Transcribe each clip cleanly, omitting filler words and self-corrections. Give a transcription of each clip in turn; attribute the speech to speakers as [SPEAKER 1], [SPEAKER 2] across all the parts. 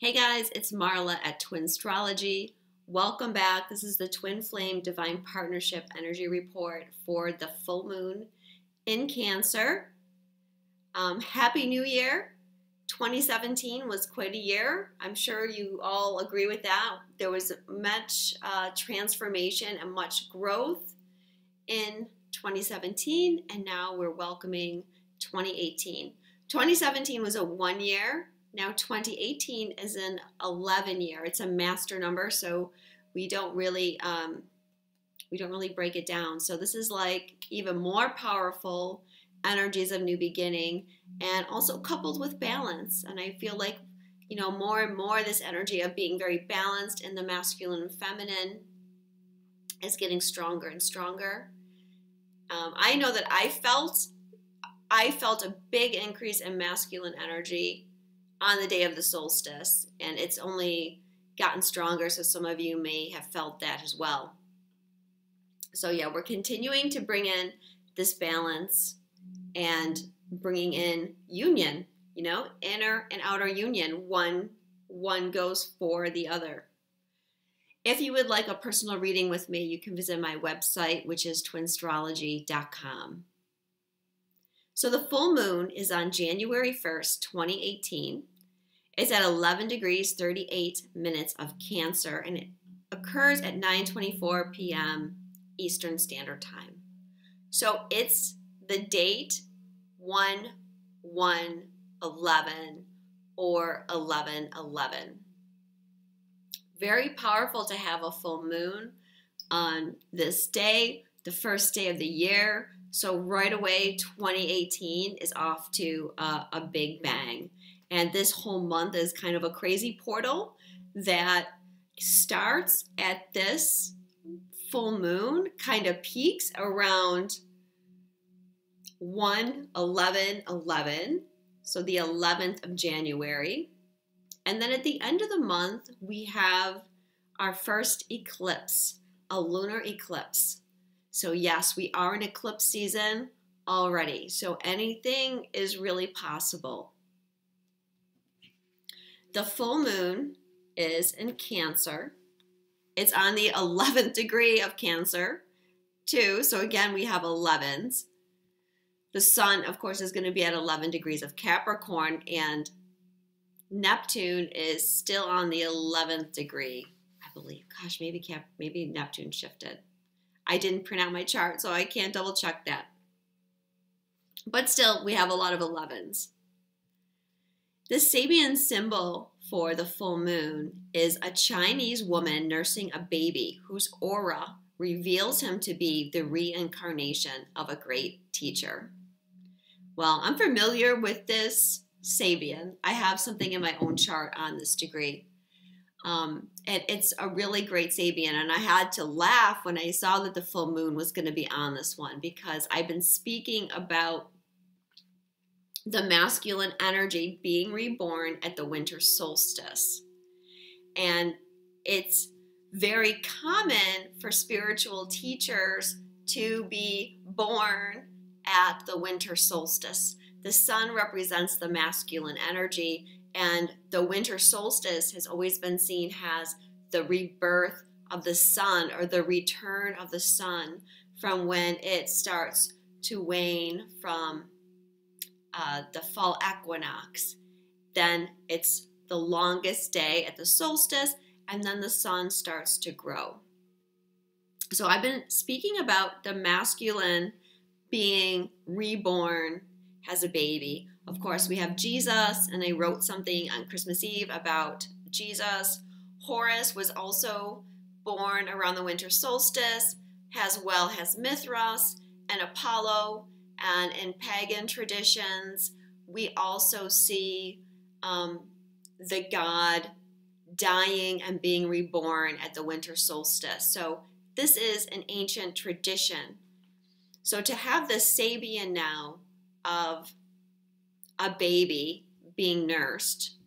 [SPEAKER 1] Hey guys, it's Marla at Twin Astrology. Welcome back. This is the Twin Flame Divine Partnership Energy Report for the full moon in Cancer. Happy New Year. 2017 was quite a year. I'm sure you all agree with that. There was much transformation and much growth in 2017, and now we're welcoming 2018. 2017 was a 1 year. Now 2018 is an 11 year. It's a master number, so we don't really break it down. So this is like even more powerful energies of new beginning, and also coupled with balance. And I feel like, more and more this energy of being very balanced in the masculine and feminine is getting stronger and stronger. I know that I felt a big increase in masculine energy on the day of the solstice, and it's only gotten stronger, so some of you may have felt that as well. So yeah, we're continuing to bring in this balance and bringing in union, inner and outer union. One goes for the other. If you would like a personal reading with me, you can visit my website, which is twinastrology.com. So the full moon is on January 1st, 2018. It's at 11 degrees, 38 minutes of Cancer, and it occurs at 9:24 p.m. Eastern Standard Time. So it's the date 1/1/11 or 11/11. Very powerful to have a full moon on this day, the first day of the year. So right away, 2018 is off to a big bang. And this whole month is kind of a crazy portal that starts at this full moon, kind of peaks around 1/11/11, so the 11th of January. And then at the end of the month, we have our first eclipse, a lunar eclipse. So yes, we are in eclipse season already. So anything is really possible. The full moon is in Cancer. It's on the 11th degree of Cancer too. So again, we have 11s. The sun, of course, is going to be at 11 degrees of Capricorn, and Neptune is still on the 11th degree, I believe. Gosh, maybe Neptune shifted. I didn't print out my chart, so I can't double check that. But still, we have a lot of 11s. The Sabian symbol for the full moon is a Chinese woman nursing a baby whose aura reveals him to be the reincarnation of a great teacher. Well, I'm familiar with this Sabian. I have something in my own chart on this degree. It's a really great Sabian, and I had to laugh when I saw that the full moon was going to be on this one, because I've been speaking about the masculine energy being reborn at the winter solstice. And it's very common for spiritual teachers to be born at the winter solstice. The sun represents the masculine energy, and the winter solstice has always been seen as the rebirth of the sun, or the return of the sun from when it starts to wane from the fall equinox. Then it's the longest day at the solstice, and then the sun starts to grow. So I've been speaking about the masculine being reborn as a baby. Of course, we have Jesus, and I wrote something on Christmas Eve about Jesus. Horus was also born around the winter solstice, as well as Mithras and Apollo. And in pagan traditions, we also see the god dying and being reborn at the winter solstice. So this is an ancient tradition. So to have this Sabian now of a baby being nursed,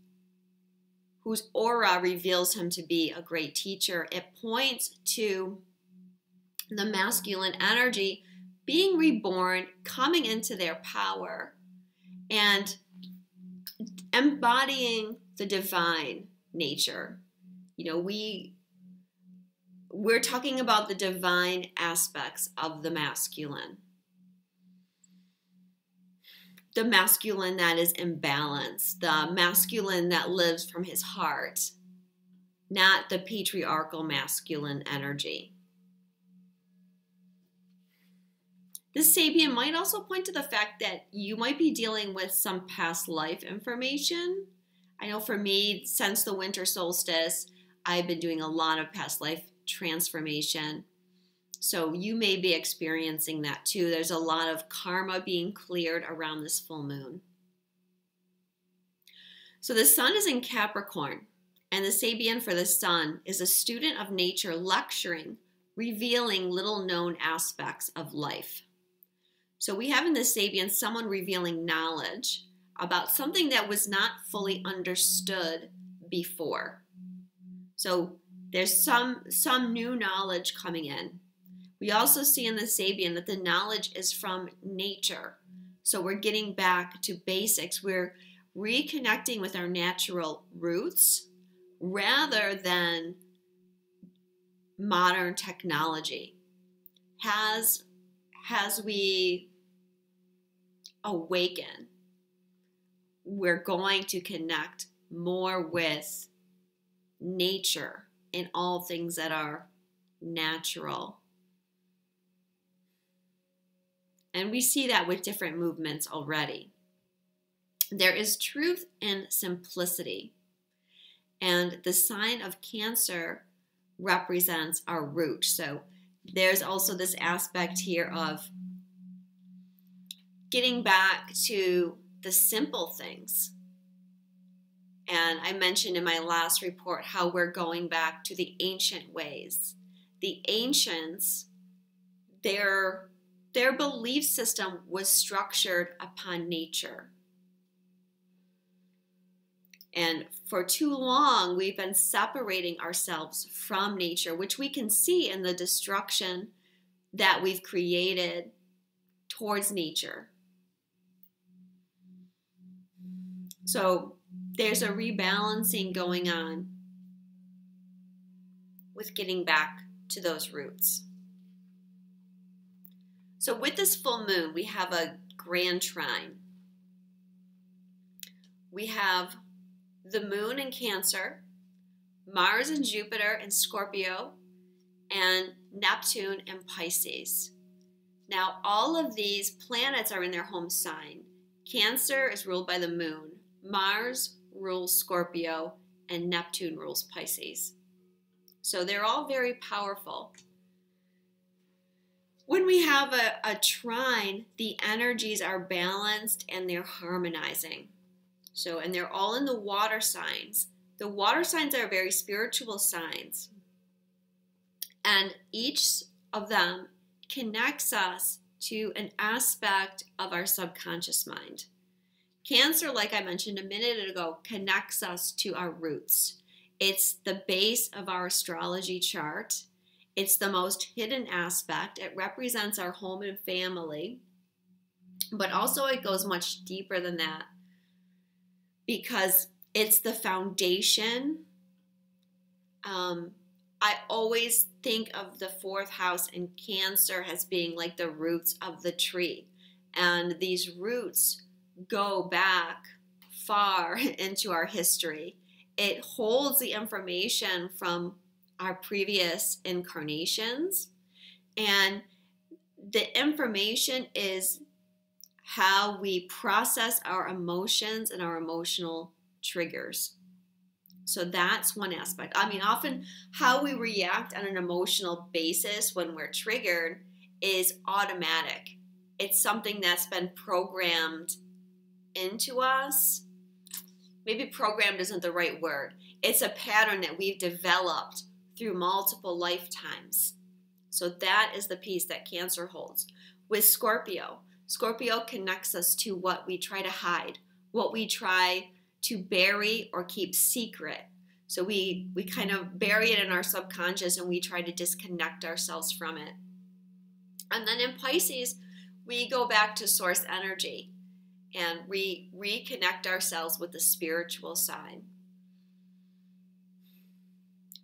[SPEAKER 1] whose aura reveals him to be a great teacher, it points to the masculine energy being reborn, coming into their power, and embodying the divine, nature. We're talking about the divine aspects of the masculine. The masculine that is in balance, the masculine that lives from his heart, not the patriarchal masculine energy. This Sabian might also point to the fact that you might be dealing with some past life information. I know for me, since the winter solstice, I've been doing a lot of past life transformation. So you may be experiencing that too. There's a lot of karma being cleared around this full moon. So the sun is in Capricorn, and the Sabian for the sun is a student of nature lecturing, revealing little known aspects of life. So we have in the Sabian someone revealing knowledge about something that was not fully understood before. So there's some new knowledge coming in. We also see in the Sabian that the knowledge is from nature. So we're getting back to basics. We're reconnecting with our natural roots rather than modern technology. As we awaken, we're going to connect more with nature and all things that are natural. And we see that with different movements already. There is truth in simplicity. And the sign of Cancer represents our root. So there's also this aspect here of getting back to the simple things. And I mentioned in my last report how we're going back to the ancient ways. The ancients, their belief system was structured upon nature. And for too long, we've been separating ourselves from nature, which we can see in the destruction that we've created towards nature. So there's a rebalancing going on with getting back to those roots. So with this full moon, we have a grand trine. We have the moon in Cancer, Mars and Jupiter in Scorpio, and Neptune in Pisces. Now, all of these planets are in their home sign. Cancer is ruled by the moon. Mars rules Scorpio, and Neptune rules Pisces. So they're all very powerful. When we have a trine, the energies are balanced and they're harmonizing. So, and they're all in the water signs. The water signs are very spiritual signs. And each of them connects us to an aspect of our subconscious mind. Cancer, like I mentioned a minute ago, connects us to our roots. It's the base of our astrology chart. It's the most hidden aspect. It represents our home and family. But also it goes much deeper than that because it's the foundation. I always think of the fourth house in Cancer as being like the roots of the tree. And these roots go back far into our history. It holds the information from our previous incarnations. And the information is how we process our emotions and our emotional triggers. So that's one aspect. I mean, often how we react on an emotional basis when we're triggered is automatic. It's something that's been programmed into us. Maybe programmed isn't the right word. It's a pattern that we've developed through multiple lifetimes. So that is the piece that Cancer holds. With Scorpio, Scorpio connects us to what we try to hide, what we try to bury or keep secret. So we kind of bury it in our subconscious and we try to disconnect ourselves from it. And then in Pisces, we go back to source energy and we reconnect ourselves with the spiritual side.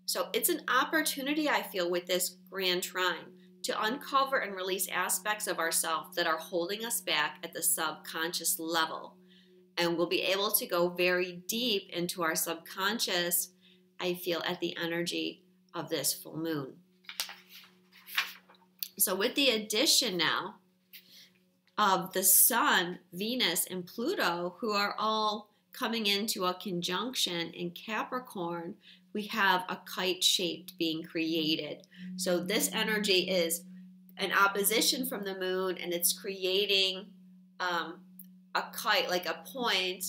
[SPEAKER 1] So it's an opportunity, I feel, with this grand trine to uncover and release aspects of ourselves that are holding us back at the subconscious level. And we'll be able to go very deep into our subconscious, I feel, at the energy of this full moon. So with the addition now of the Sun, Venus, and Pluto, who are all coming into a conjunction in Capricorn, we have a kite shaped being created. So this energy is an opposition from the moon, and it's creating a kite, like a point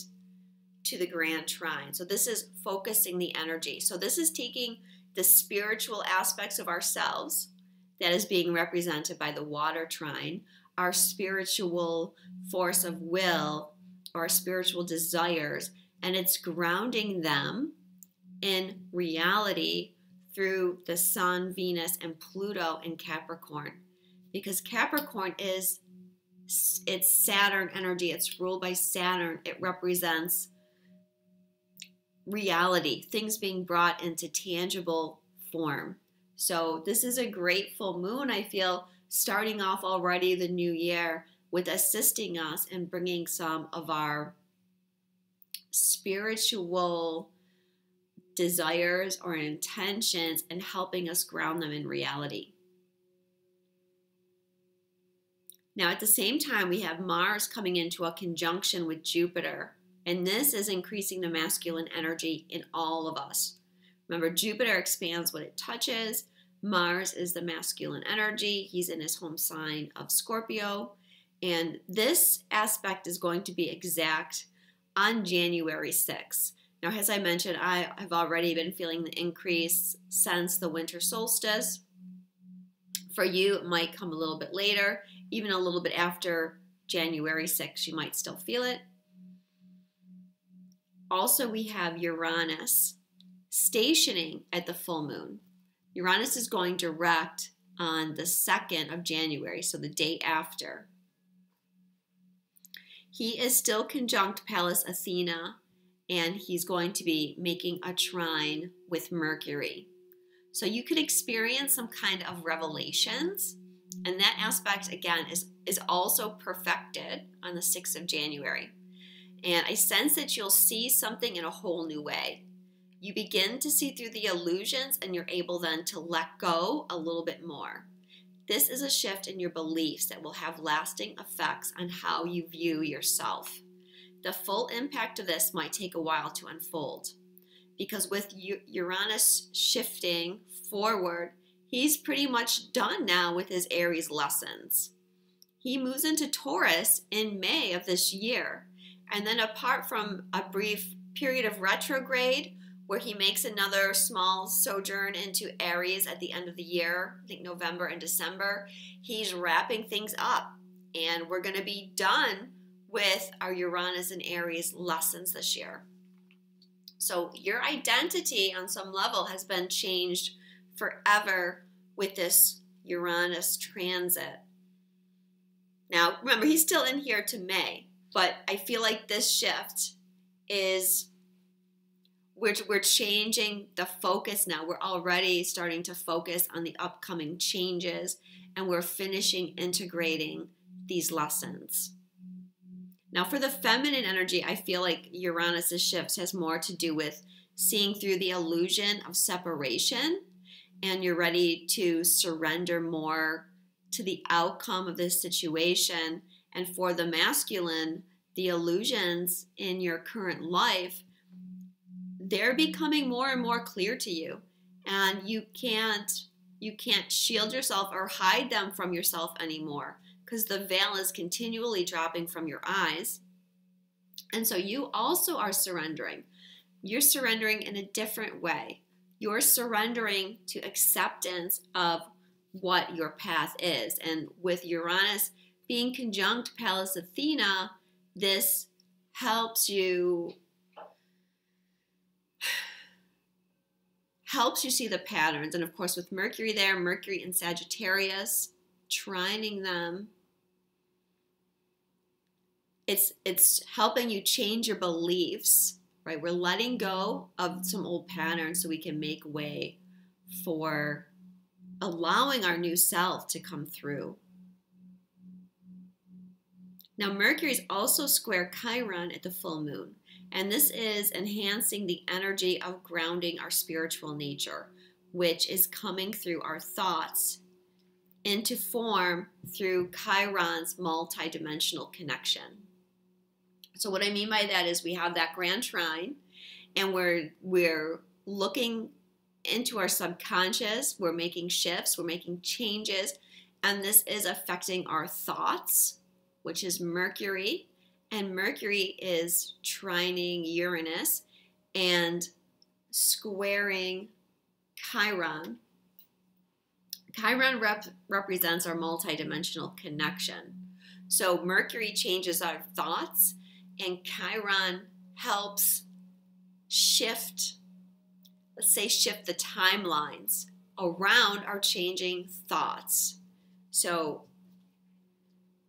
[SPEAKER 1] to the grand trine. So this is focusing the energy. So this is taking the spiritual aspects of ourselves that is being represented by the water trine, our spiritual force of will, or our spiritual desires, and it's grounding them in reality through the Sun, Venus, and Pluto in Capricorn. Because Capricorn it's Saturn energy. It's ruled by Saturn. It represents reality, things being brought into tangible form. So this is a great full moon, I feel, starting off already the new year with assisting us in bringing some of our spiritual desires or intentions and helping us ground them in reality. Now, at the same time, we have Mars coming into a conjunction with Jupiter, and this is increasing the masculine energy in all of us. Remember, Jupiter expands what it touches. Mars is the masculine energy. He's in his home sign of Scorpio, and this aspect is going to be exact on January 6th. Now, as I mentioned, I have already been feeling the increase since the winter solstice. For you, it might come a little bit later, even a little bit after January 6th, you might still feel it. Also, we have Uranus stationing at the full moon. Uranus is going direct on the 2nd of January, so the day after. He is still conjunct Pallas Athena, and he's going to be making a trine with Mercury. So you could experience some kind of revelations, and that aspect, again, is also perfected on the 6th of January. And I sense that you'll see something in a whole new way. You begin to see through the illusions, and you're able then to let go a little bit more. This is a shift in your beliefs that will have lasting effects on how you view yourself. The full impact of this might take a while to unfold, because with Uranus shifting forward, he's pretty much done now with his Aries lessons. He moves into Taurus in May of this year, and then apart from a brief period of retrograde where he makes another small sojourn into Aries at the end of the year, I think November and December, he's wrapping things up, and we're going to be done with our Uranus and Aries lessons this year. So your identity on some level has been changed forever with this Uranus transit. Now, remember, he's still in here to May, but I feel like this shift is, we're changing the focus now. We're already starting to focus on the upcoming changes, and we're finishing integrating these lessons. Now, for the feminine energy, I feel like Uranus' shift has more to do with seeing through the illusion of separation, and you're ready to surrender more to the outcome of this situation. And for the masculine, the illusions in your current life, they're becoming more and more clear to you, and you can't shield yourself or hide them from yourself anymore, because the veil is continually dropping from your eyes. And so you also are surrendering. You're surrendering in a different way. You're surrendering to acceptance of what your path is. And with Uranus being conjunct Pallas Athena, this helps you see the patterns. And of course, with Mercury there, Mercury in Sagittarius, trining them, it's helping you change your beliefs, right? We're letting go of some old patterns so we can make way for allowing our new self to come through. Now, Mercury is also square Chiron at the full moon, and this is enhancing the energy of grounding our spiritual nature, which is coming through our thoughts into form through Chiron's multidimensional connection. So what I mean by that is we have that grand trine, and we're looking into our subconscious, we're making shifts, we're making changes, and this is affecting our thoughts, which is Mercury, and Mercury is trining Uranus and squaring Chiron. Chiron represents our multidimensional connection. So Mercury changes our thoughts, and Chiron helps shift, let's say, shift the timelines around our changing thoughts. So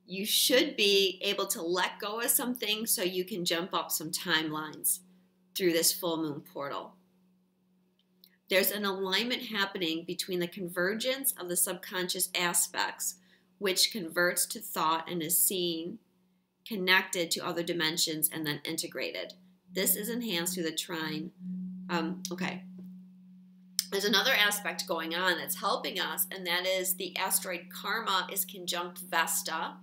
[SPEAKER 1] you should be able to let go of some things so you can jump up some timelines through this full moon portal. There's an alignment happening between the convergence of the subconscious aspects, which converts to thought and is seen, connected to other dimensions, and then integrated. This is enhanced through the trine. There's another aspect going on that's helping us, and that is the asteroid Karma is conjunct Vesta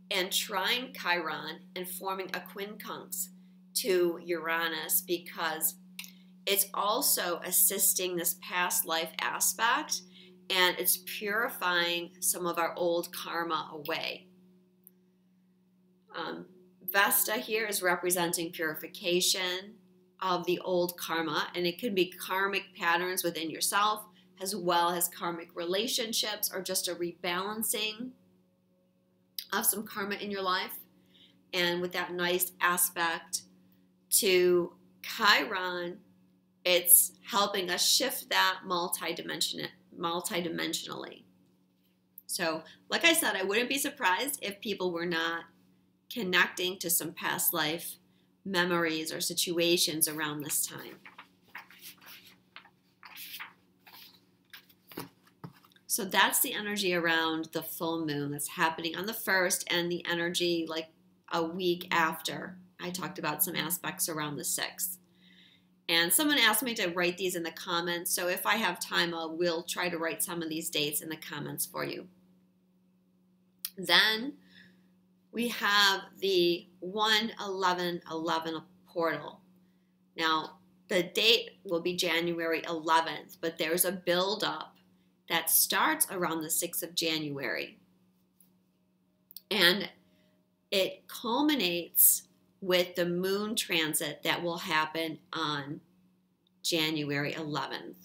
[SPEAKER 1] and trine Chiron and forming a quincunx to Uranus, because it's also assisting this past life aspect, and it's purifying some of our old karma away. Vesta here is representing purification of the old karma, and it could be karmic patterns within yourself, as well as karmic relationships, or just a rebalancing of some karma in your life. And with that nice aspect to Chiron, it's helping us shift that multidimensionally. So, like I said, I wouldn't be surprised if people were not connecting to some past life memories or situations around this time. So that's the energy around the full moon that's happening on the 1st, and the energy like a week after. I talked about some aspects around the 6th. And someone asked me to write these in the comments, so if I have time, I will try to write some of these dates in the comments for you. Then we have the 1-11-11 portal. Now, the date will be January 11th, but there's a build-up that starts around the 6th of January. And it culminates with the moon transit that will happen on January 11th.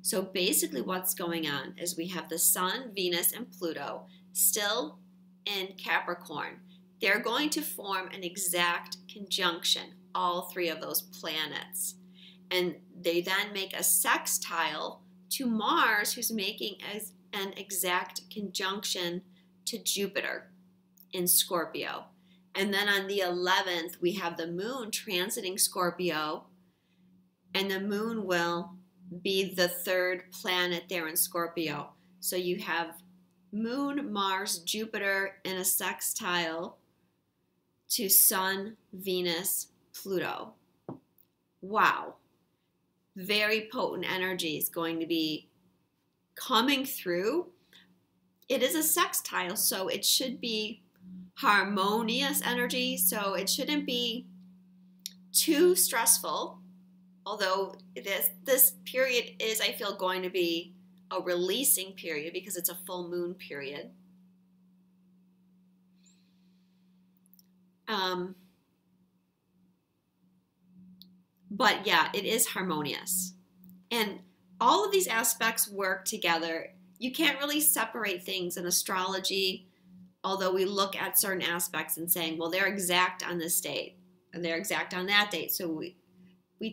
[SPEAKER 1] So basically what's going on is we have the Sun, Venus, and Pluto still in Capricorn. They're going to form an exact conjunction, all 3 of those planets. And they then make a sextile to Mars, who's making an exact conjunction to Jupiter in Scorpio. And then on the 11th, we have the moon transiting Scorpio, and the moon will be the 3rd planet there in Scorpio. So you have Moon, Mars, Jupiter in a sextile to Sun, Venus, Pluto. Wow. Very potent energy is going to be coming through. It is a sextile, so it should be harmonious energy, so it shouldn't be too stressful, although this period is, I feel, going to be a releasing period because it's a full moon period. But yeah, it is harmonious. And all of these aspects work together. You can't really separate things in astrology, although we look at certain aspects and saying, well, they're exact on this date and they're exact on that date. So we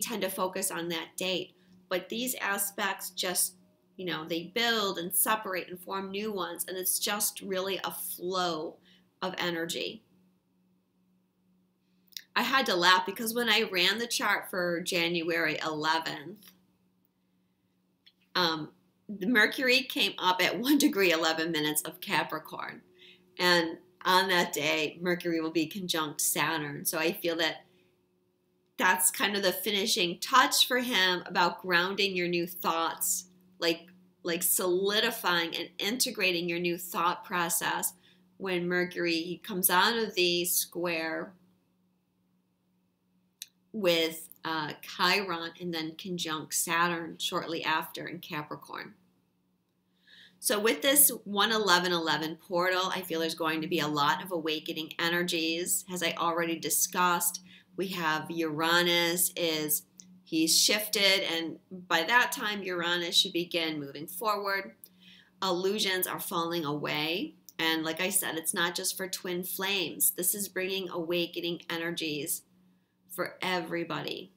[SPEAKER 1] tend to focus on that date. But these aspects just, they build and separate and form new ones. And it's just really a flow of energy. I had to laugh because when I ran the chart for January 11th, Mercury came up at 1 degree 11 minutes of Capricorn. And on that day, Mercury will be conjunct Saturn. So I feel that that's kind of the finishing touch for him about grounding your new thoughts, like solidifying and integrating your new thought process when Mercury comes out of the square with Chiron and then conjunct Saturn shortly after in Capricorn. So with this 1-11-11 portal, I feel there's going to be a lot of awakening energies. As I already discussed, we have Uranus he's shifted, and by that time Uranus should begin moving forward. Illusions are falling away, and like I said, it's not just for twin flames. This is bringing awakening energies for everybody.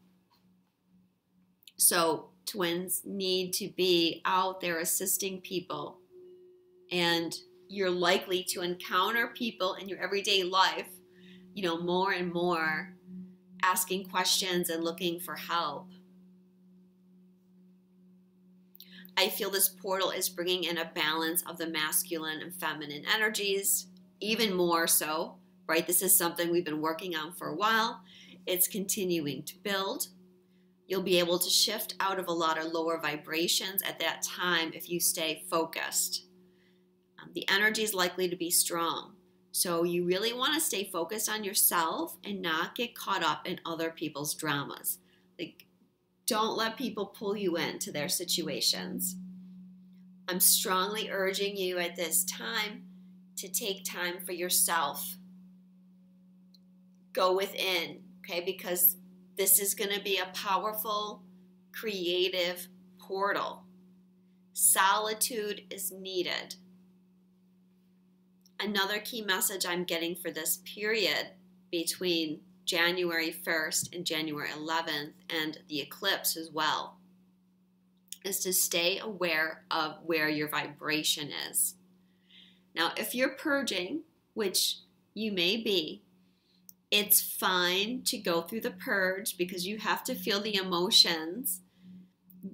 [SPEAKER 1] So twins need to be out there assisting people, and you're likely to encounter people in your everyday life, more and more, asking questions and looking for help. I feel this portal is bringing in a balance of the masculine and feminine energies, even more so, right? This is something we've been working on for a while. It's continuing to build. You'll be able to shift out of a lot of lower vibrations at that time if you stay focused. The energy is likely to be strong. So you really want to stay focused on yourself and not get caught up in other people's dramas. Like, don't let people pull you into their situations. I'm strongly urging you at this time to take time for yourself. Go within, okay? Because this is going to be a powerful, creative portal. Solitude is needed. Another key message I'm getting for this period between January 1st and January 11th and the eclipse as well is to stay aware of where your vibration is. Now, if you're purging, which you may be, it's fine to go through the purge because you have to feel the emotions.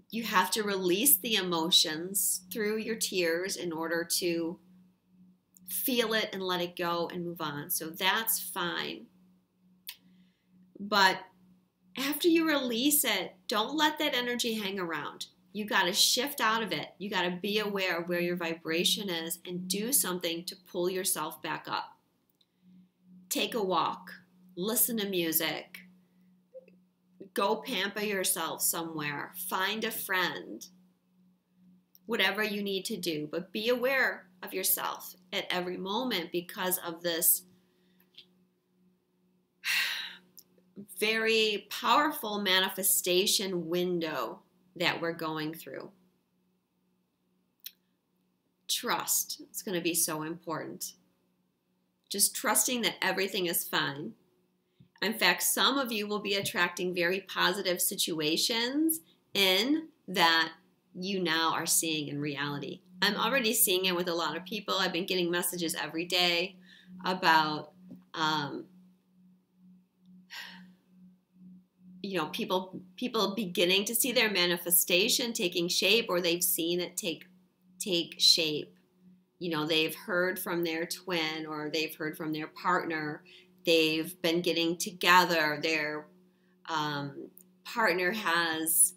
[SPEAKER 1] You have to release the emotions through your tears in order to feel it and let it go and move on. So that's fine. But after you release it, don't let that energy hang around. You got to shift out of it. You got to be aware of where your vibration is and do something to pull yourself back up. Take a walk. Listen to music. Go pamper yourself somewhere. Find a friend. Whatever you need to do. But be aware of yourself at every moment because of this very powerful manifestation window that we're going through. Trust. It's going to be so important. Just trusting that everything is fine. In fact, some of you will be attracting very positive situations in that you now are seeing in reality. I'm already seeing it with a lot of people. I've been getting messages every day about people beginning to see their manifestation taking shape, or they've seen it take shape. They've heard from their twin, or they've heard from their partner. They've been getting together. Their partner has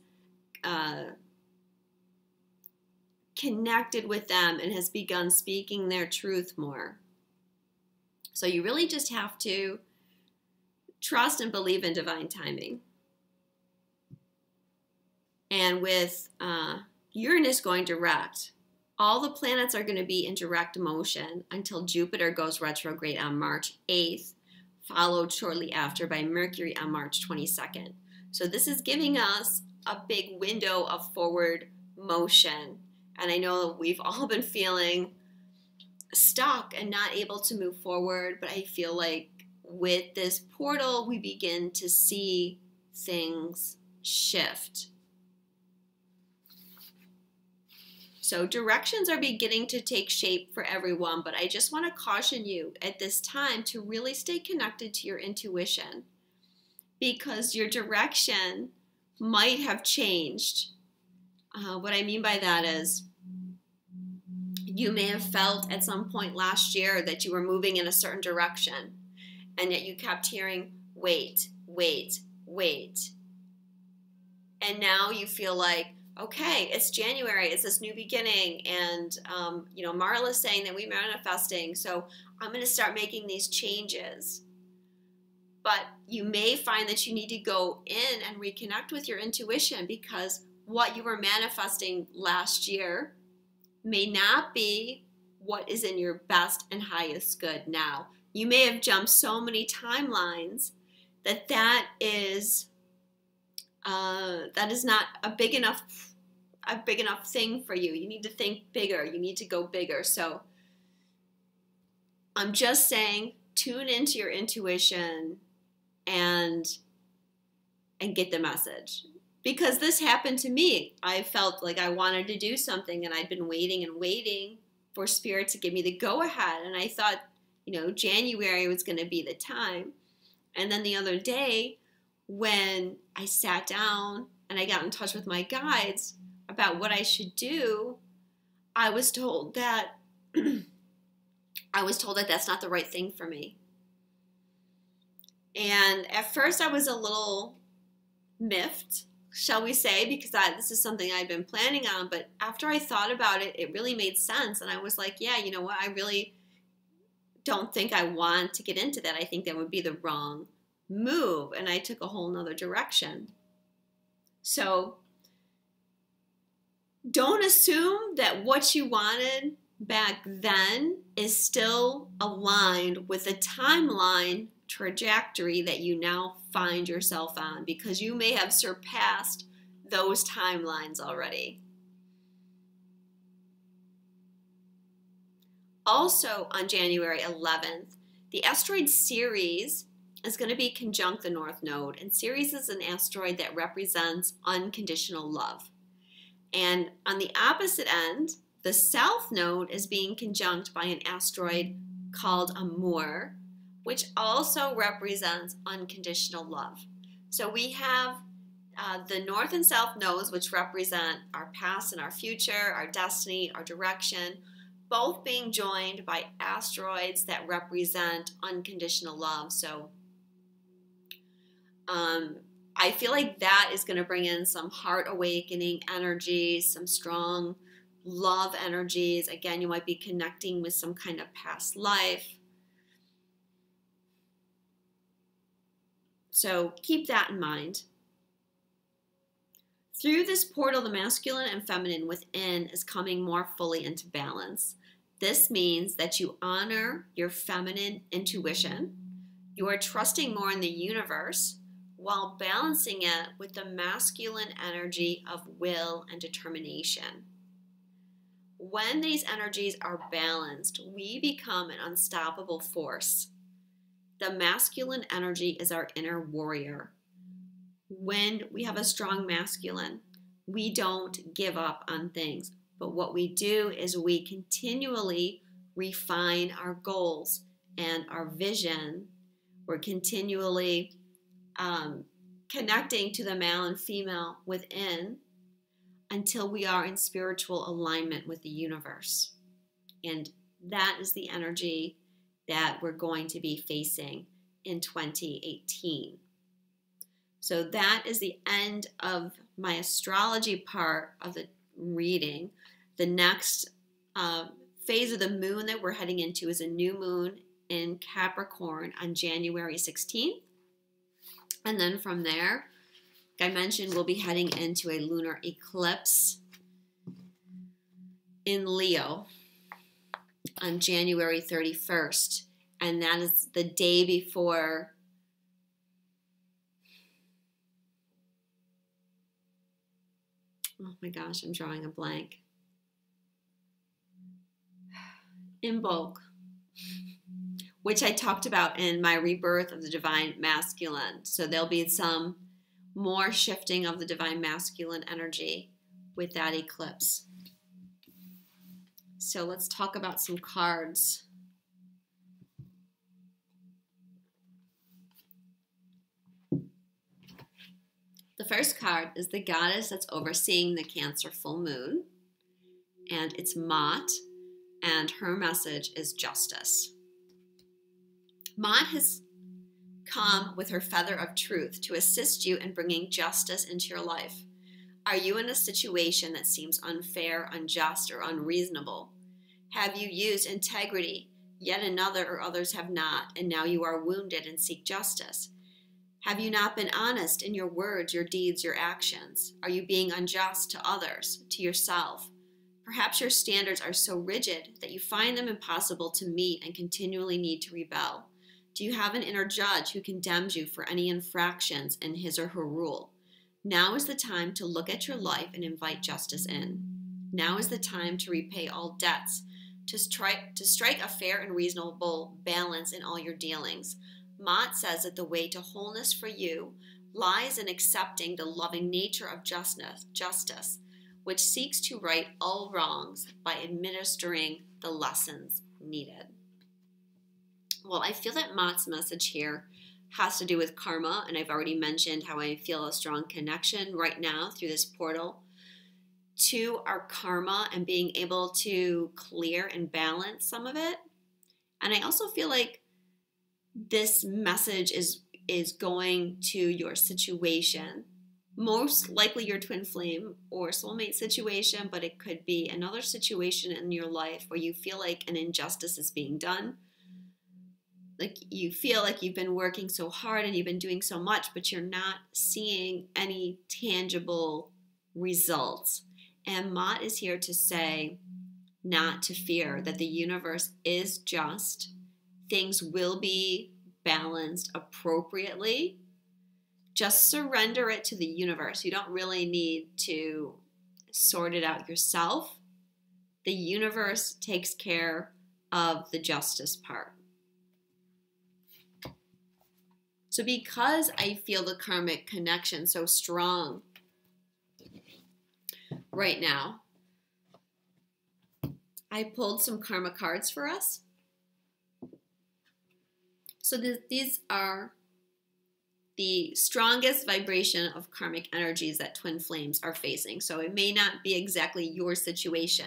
[SPEAKER 1] connected with them and has begun speaking their truth more. So you really just have to trust and believe in divine timing. And with Uranus going direct, all the planets are going to be in direct motion until Jupiter goes retrograde on March 8th, followed shortly after by Mercury on March 22nd. So this is giving us a big window of forward motion. And I know we've all been feeling stuck and not able to move forward, but I feel like with this portal, we begin to see things shift. So directions are beginning to take shape for everyone, but I just want to caution you at this time to really stay connected to your intuition, because your direction might have changed. What I mean by that is You may have felt at some point last year that you were moving in a certain direction, and yet you kept hearing, wait, wait, wait. And now you feel like, okay, it's January, it's this new beginning, and Marla's saying that we're manifesting, so I'm going to start making these changes. But you may find that you need to go in and reconnect with your intuition, because what you were manifesting last year may not be what is in your best and highest good now. You may have jumped so many timelines that is not a big enough thing for you. You need to think bigger. You need to go bigger. So I'm just saying, tune into your intuition and get the message. Because this happened to me. I felt like I wanted to do something, and I'd been waiting and waiting for Spirit to give me the go-ahead. And I thought, January was going to be the time. And then the other day, when I sat down and I got in touch with my guides about what I should do, I was told that that's not the right thing for me. And at first I was a little miffed, shall we say, because this is something I've been planning on. But after I thought about it, it really made sense. And I was like, yeah, you know what? I really don't think I want to get into that. I think that would be the wrong move. And I took a whole nother direction. So don't assume that what you wanted back then is still aligned with the timeline trajectory that you now find yourself on, because you may have surpassed those timelines already. Also on January 11th, the asteroid Ceres is going to be conjunct the North Node, and Ceres is an asteroid that represents unconditional love. And on the opposite end, the South Node is being conjunct by an asteroid called Amur, which also represents unconditional love. So we have the North and South nodes, which represent our past and our future, our destiny, our direction, both being joined by asteroids that represent unconditional love. So I feel like that is going to bring in some heart awakening energies, some strong love energies. Again, you might be connecting with some kind of past life. So keep that in mind. Through this portal, the masculine and feminine within is coming more fully into balance. This means that you honor your feminine intuition. You are trusting more in the universe while balancing it with the masculine energy of will and determination. When these energies are balanced, we become an unstoppable force. The masculine energy is our inner warrior. When we have a strong masculine, we don't give up on things. But what we do is we continually refine our goals and our vision. We're continually connecting to the male and female within until we are in spiritual alignment with the universe. And that is the energy that we're going to be facing in 2018. So that is the end of my astrology part of the reading. The next phase of the moon that we're heading into is a new moon in Capricorn on January 16th. And then from there, like I mentioned, we'll be heading into a lunar eclipse in Leo on January 31st. And that is the day before oh my gosh, I'm drawing a blank. Imbolc, which I talked about in my rebirth of the divine masculine. So there'll be some more shifting of the divine masculine energy with that eclipse. So let's talk about some cards. The first card is the goddess that's overseeing the Cancer full moon, and it's Mot. and her message is justice. Ma'at has come with her feather of truth to assist you in bringing justice into your life. Are you in a situation that seems unfair, unjust, or unreasonable? Have you used integrity, yet another or others have not, and now you are wounded and seek justice? Have you not been honest in your words, your deeds, your actions? Are you being unjust to others, to yourself? Perhaps your standards are so rigid that you find them impossible to meet and continually need to rebel. Do you have an inner judge who condemns you for any infractions in his or her rule? Now is the time to look at your life and invite justice in. Now is the time to repay all debts, to strike a fair and reasonable balance in all your dealings. Ma'at says that the way to wholeness for you lies in accepting the loving nature of justice, which seeks to right all wrongs by administering the lessons needed. Well, I feel that Ma'at's message here has to do with karma, and I've already mentioned how I feel a strong connection right now through this portal to our karma and being able to clear and balance some of it. And I also feel like this message is going to your situation, most likely your twin flame or soulmate situation, but it could be another situation in your life where you feel like an injustice is being done. Like you feel like you've been working so hard and you've been doing so much, but you're not seeing any tangible results. And Ma'at is here to say not to fear, that the universe is just. Things will be balanced appropriately. Just surrender it to the universe. You don't really need to sort it out yourself. The universe takes care of the justice part. So because I feel the karmic connection so strong right now, I pulled some karma cards for us. So these are the strongest vibration of karmic energies that twin flames are facing. So it may not be exactly your situation,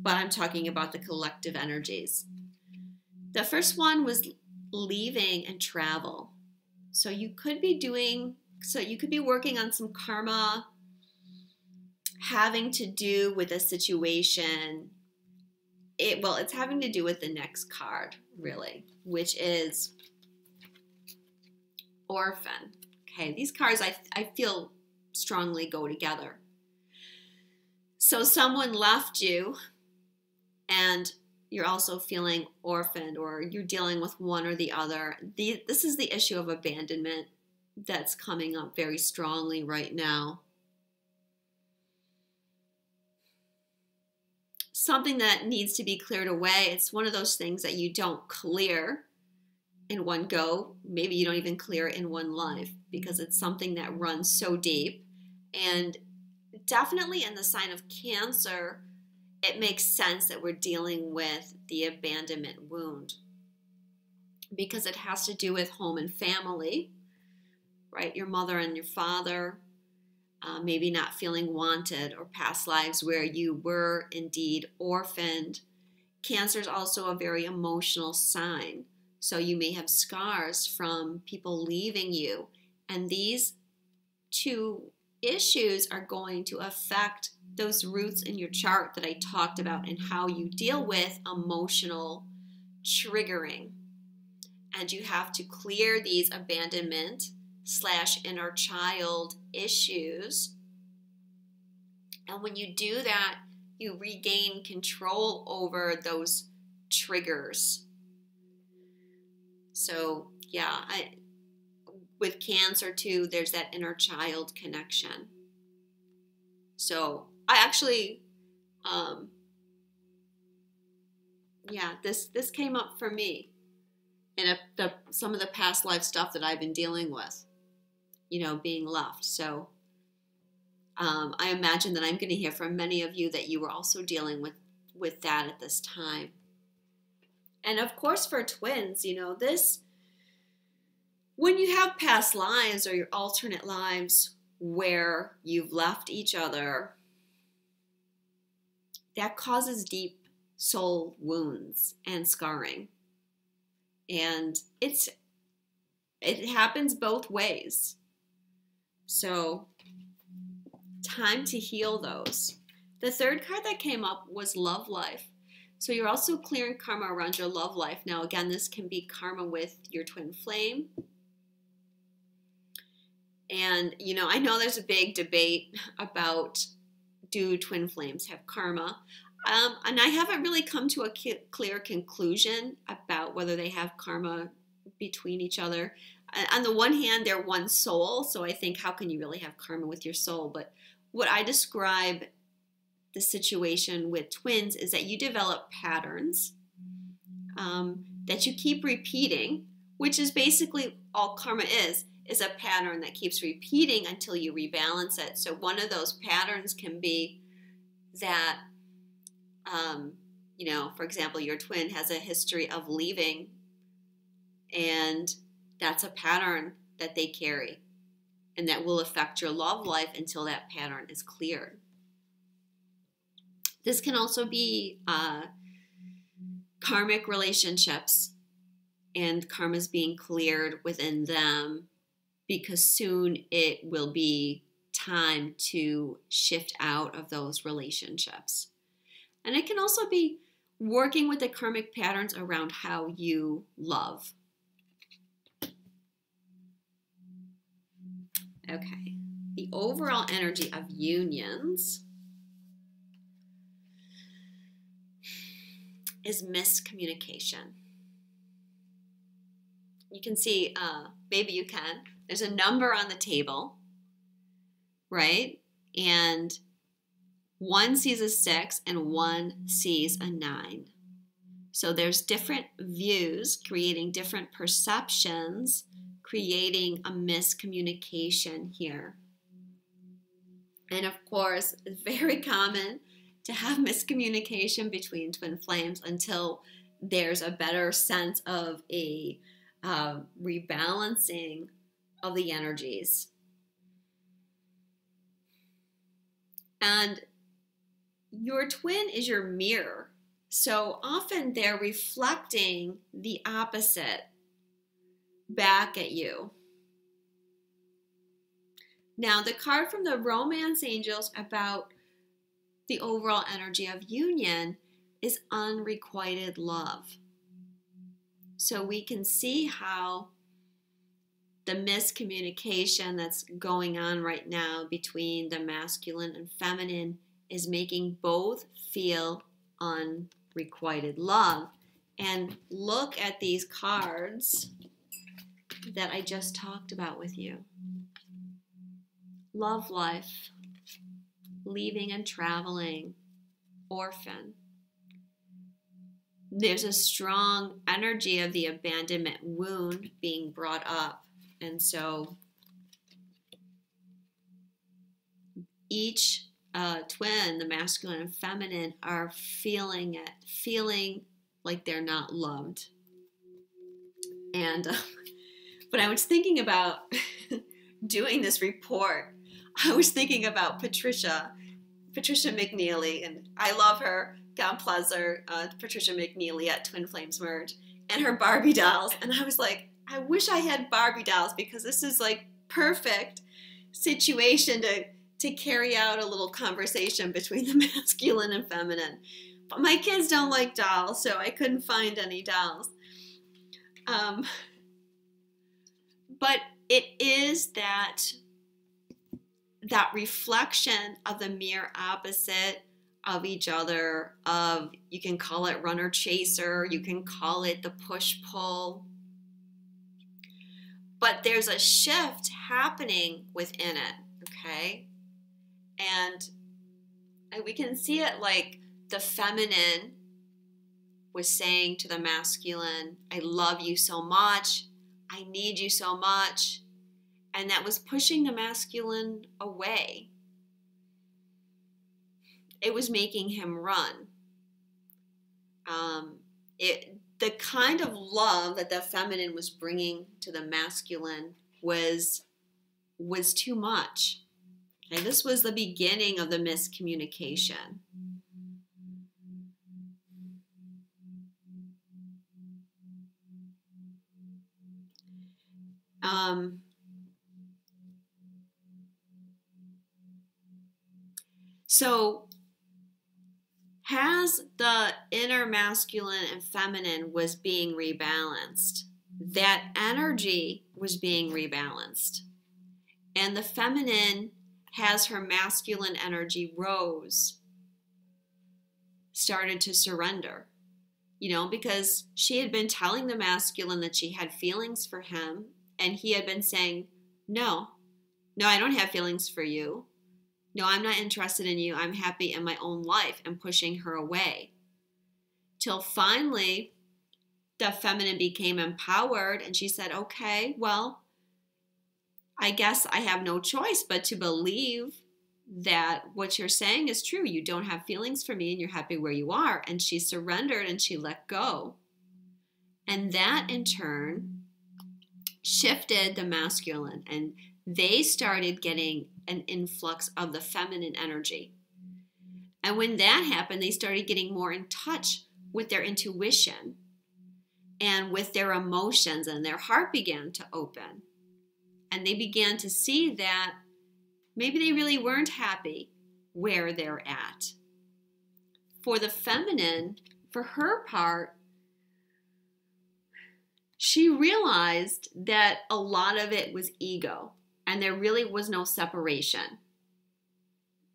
[SPEAKER 1] but I'm talking about the collective energies. The first one was leaving and travel. So you could be working on some karma having to do with a situation. It's having to do with the next card, really, which is orphan. Okay, these cards I feel strongly go together. So someone left you and you're also feeling orphaned, or you're dealing with one or the other. This is the issue of abandonment that's coming up very strongly right now. Something that needs to be cleared away. It's one of those things that you don't clear in one go. Maybe you don't even clear it in one life, because it's something that runs so deep. And definitely in the sign of Cancer, it makes sense that we're dealing with the abandonment wound, because it has to do with home and family, right? Your mother and your father, maybe not feeling wanted, or past lives where you were indeed orphaned. Cancer is also a very emotional sign. So you may have scars from people leaving you. And these two issues are going to affect those roots in your chart that I talked about, and how you deal with emotional triggering. And you have to clear these abandonment / inner child issues. And when you do that, you regain control over those triggers. So yeah, with Cancer too, there's that inner child connection. So I actually, this came up for me in some of the past life stuff that I've been dealing with, being left. So I imagine that I'm going to hear from many of you that you were also dealing with that at this time. And of course for twins, when you have past lives or your alternate lives where you've left each other, that causes deep soul wounds and scarring. And it happens both ways. So time to heal those. The third card that came up was love life. So you're also clearing karma around your love life. Now, again, this can be karma with your twin flame. And, you know, I know there's a big debate about, do twin flames have karma? And I haven't really come to a clear conclusion about whether they have karma between each other. On the one hand, they're one soul, so I think, how can you really have karma with your soul? But what I describe the situation with twins is that you develop patterns that you keep repeating, which is basically all karma is a pattern that keeps repeating until you rebalance it. So one of those patterns can be that, you know, for example, your twin has a history of leaving, and that's a pattern that they carry, and that will affect your love life until that pattern is cleared. This can also be karmic relationships and karmas being cleared within them, because soon it will be time to shift out of those relationships. And it can also be working with the karmic patterns around how you love. Okay, the overall energy of unions is miscommunication. You can see, maybe you can, there's a number on the table, right? And one sees a 6 and one sees a 9. So there's different views creating different perceptions, creating a miscommunication here. And of course, it's very common to have miscommunication between twin flames until there's a better sense of a rebalancing of the energies. And your twin is your mirror. So often they're reflecting the opposite back at you. Now, the card from the romance angels about the overall energy of union is unrequited love. So we can see how the miscommunication that's going on right now between the masculine and feminine is making both feel unrequited love. And look at these cards that I just talked about with you. Love life, leaving and traveling, orphan. There's a strong energy of the abandonment wound being brought up. And so each twin, the masculine and feminine, are feeling it, feeling like they're not loved. And when I was thinking about doing this report, I was thinking about Patricia McNeely, and I love her. God bless her, Patricia McNeely at Twin Flames Merge, and her Barbie dolls. And I was like, I wish I had Barbie dolls, because this is like perfect situation to carry out a little conversation between the masculine and feminine. But my kids don't like dolls, so I couldn't find any dolls. But it is that reflection of the mirror opposite of each other, of, you can call it runner chaser, you can call it the push-pull. But there's a shift happening within it, okay? And we can see it like the feminine was saying to the masculine, I love you so much, I need you so much. And that was pushing the masculine away. It was making him run. The kind of love that the feminine was bringing to the masculine was too much. Okay, this was the beginning of the miscommunication. So as the inner masculine and feminine was being rebalanced, that energy was being rebalanced. And the feminine, as her masculine energy rose, started to surrender. Because she had been telling the masculine that she had feelings for him, and he had been saying, no, I don't have feelings for you. No, I'm not interested in you. I'm happy in my own life, and pushing her away. Till finally, the feminine became empowered, and she said, okay, well, I guess I have no choice but to believe that what you're saying is true. You don't have feelings for me and you're happy where you are. And she surrendered and she let go. And that in turn shifted the masculine, and they started getting an influx of the feminine energy. And when that happened, they started getting more in touch with their intuition and with their emotions, and their heart began to open. And they began to see that maybe they really weren't happy where they're at. For the feminine, for her part, she realized that a lot of it was ego, and there really was no separation.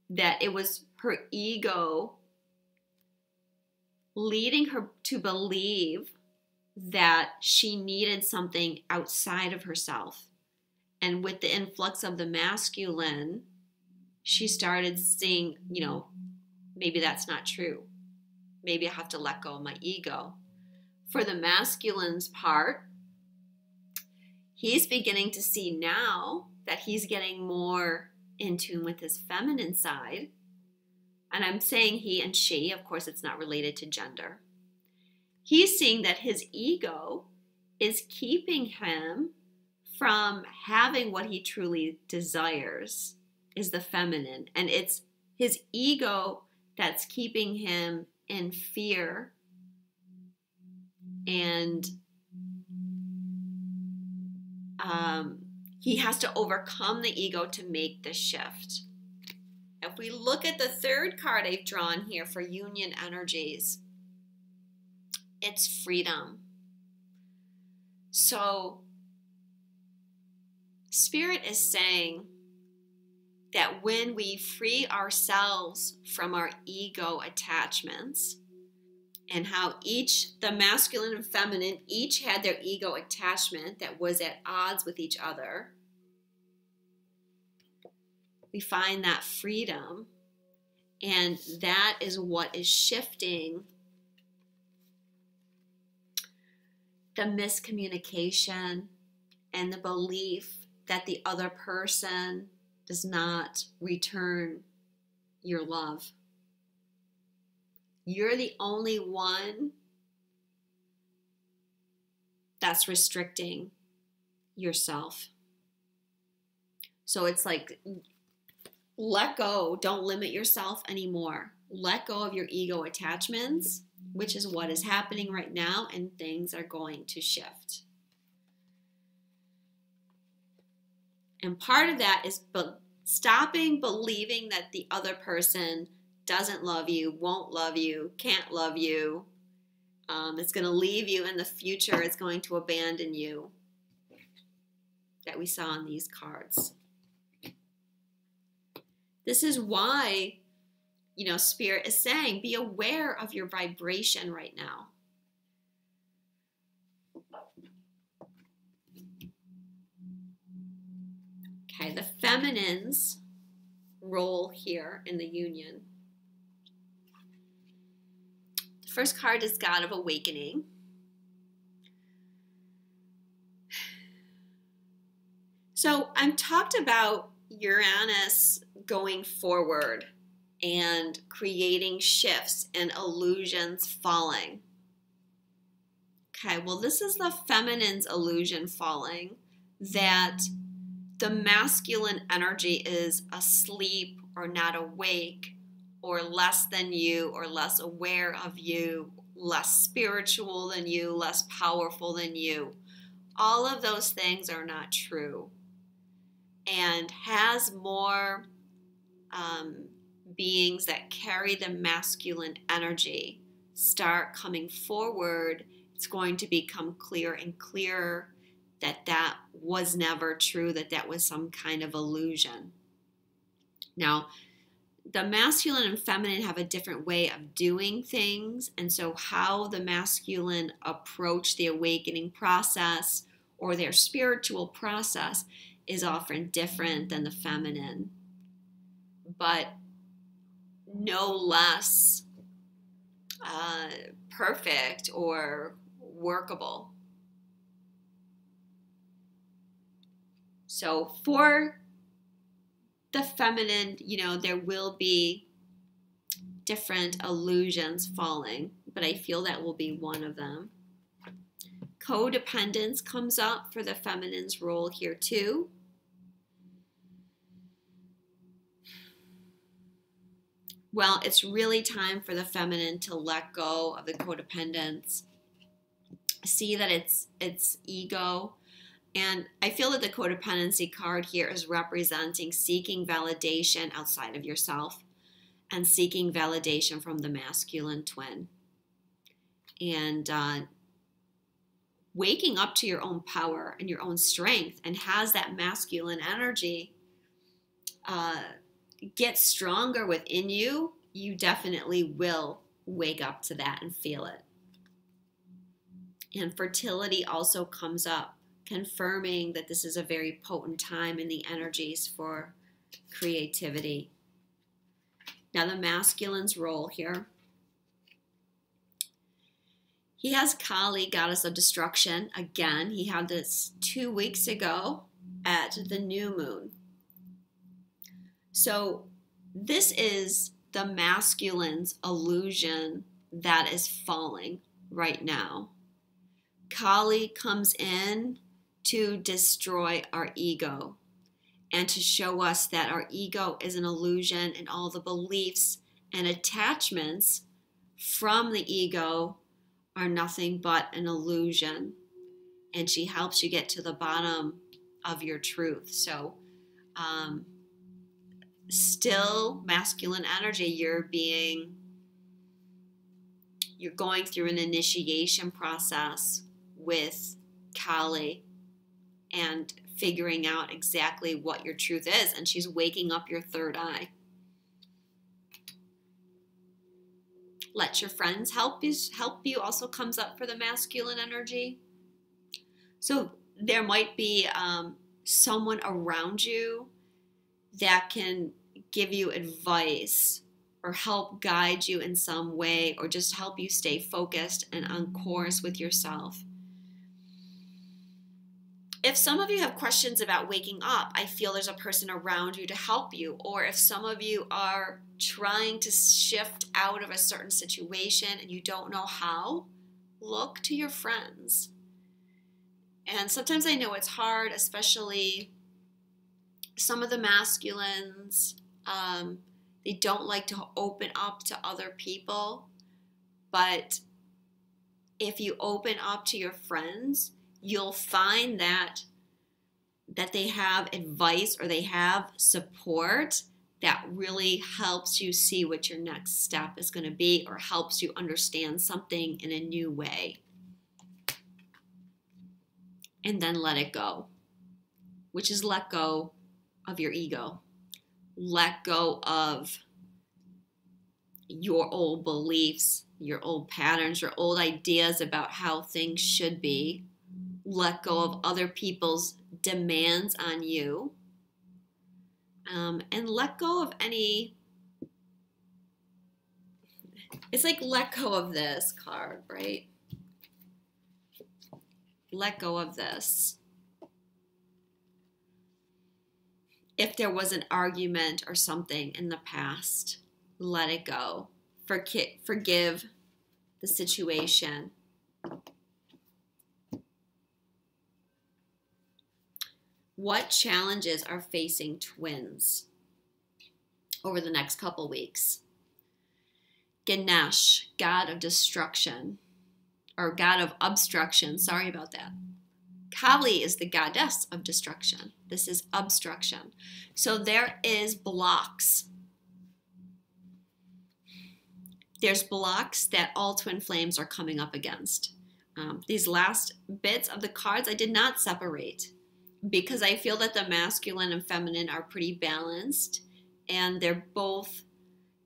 [SPEAKER 1] That it was her ego leading her to believe that she needed something outside of herself. And with the influx of the masculine, she started seeing, maybe that's not true. Maybe I have to let go of my ego. For the masculine's part, he's beginning to see now that he's getting more in tune with his feminine side. And I'm saying he and she, of course it's not related to gender. He's seeing that his ego is keeping him from having what he truly desires, is the feminine. And it's his ego that's keeping him in fear. And he has to overcome the ego to make the shift. If we look at the third card I've drawn here for union energies, it's freedom. So Spirit is saying that when we free ourselves from our ego attachments, and how the masculine and feminine, each had their ego attachment that was at odds with each other, we find that freedom, and that is what is shifting the miscommunication and the belief that the other person does not return your love. You're the only one that's restricting yourself. So it's like, let go. Don't limit yourself anymore. Let go of your ego attachments, which is what is happening right now, and things are going to shift. And part of that is stopping believing that the other person doesn't love you, won't love you, can't love you. It's going to leave you in the future. It's going to abandon you. That we saw on these cards. This is why, Spirit is saying, be aware of your vibration right now. Okay, the feminine's role here in the union. The first card is God of Awakening. So I'm talked about Uranus going forward and creating shifts and illusions falling. Okay, well, this is the feminine's illusion falling, that the masculine energy is asleep or not awake or less than you or less aware of you, less spiritual than you, less powerful than you. all of those things are not true. And has more beings that carry the masculine energy start coming forward, it's going to become clearer and clearer that that was never true, that that was some kind of illusion. Now, the masculine and feminine have a different way of doing things, and so how the masculine approach the awakening process or their spiritual process is often different than the feminine, but no less perfect or workable. So for the feminine, there will be different illusions falling, but I feel that will be one of them. Codependence comes up for the feminine's role here too. Well, it's really time for the feminine to let go of the codependence. See that it's ego. And I feel that the codependency card here is representing seeking validation outside of yourself and seeking validation from the masculine twin. And waking up to your own power and your own strength, and has that masculine energy get stronger within you, you definitely will wake up to that and feel it. And fertility also comes up, confirming that this is a very potent time in the energies for creativity. Now the masculine's role here. He has Kali, goddess of destruction. Again, he had this 2 weeks ago at the new moon. So this is the masculine's illusion that is falling right now. Kali comes in to destroy our ego and to show us that our ego is an illusion, and all the beliefs and attachments from the ego are nothing but an illusion. And she helps you get to the bottom of your truth. So still masculine energy, you're going through an initiation process with Kali and figuring out exactly what your truth is, and she's waking up your third eye. Let your friends help you also comes up for the masculine energy. So there might be someone around you that can give you advice or help guide you in some way, or just help you stay focused and on course with yourself. If some of you have questions about waking up, I feel there's a person around you to help you. Or if some of you are trying to shift out of a certain situation and you don't know how, look to your friends. And sometimes I know it's hard, especially some of the masculines, they don't like to open up to other people. But if you open up to your friends, you'll find that they have advice or they have support that really helps you see what your next step is going to be, or helps you understand something in a new way. And then let it go, which is let go of your ego. Let go of your old beliefs, your old patterns, your old ideas about how things should be. Let go of other people's demands on you, and let go of any, it's like let go of this card, right? Let go of this. If there was an argument or something in the past, let it go. Forgive the situation. What challenges are facing twins over the next couple weeks? Ganesh, god of destruction, or god of obstruction, sorry about that. Kali is the goddess of destruction. This is obstruction. So there is blocks. There's blocks that all twin flames are coming up against. These last bits of the cards I did not separate because I feel that the masculine and feminine are pretty balanced and they're both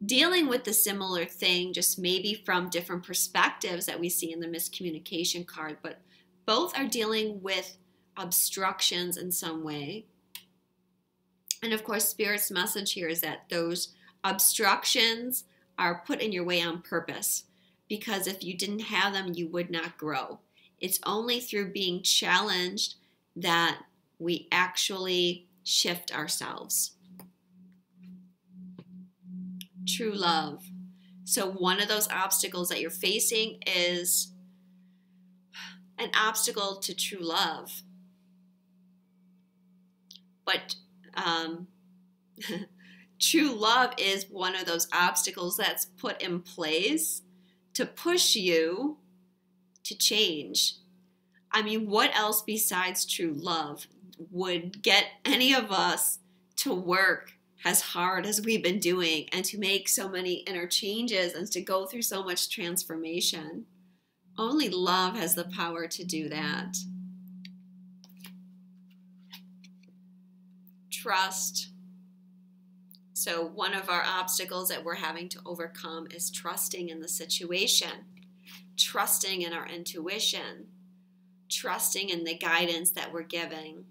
[SPEAKER 1] dealing with the similar thing, just maybe from different perspectives that we see in the miscommunication card, but both are dealing with obstructions in some way. And of course, Spirit's message here is that those obstructions are put in your way on purpose, because if you didn't have them, you would not grow. It's only through being challenged that we actually shift ourselves. True love. So one of those obstacles that you're facing is an obstacle to true love. But true love is one of those obstacles that's put in place to push you to change. I mean, what else besides true love would get any of us to work as hard as we've been doing and to make so many inner changes and to go through so much transformation? Only love has the power to do that. Trust. So one of our obstacles that we're having to overcome is trusting in the situation, trusting in our intuition, trusting in the guidance that we're giving,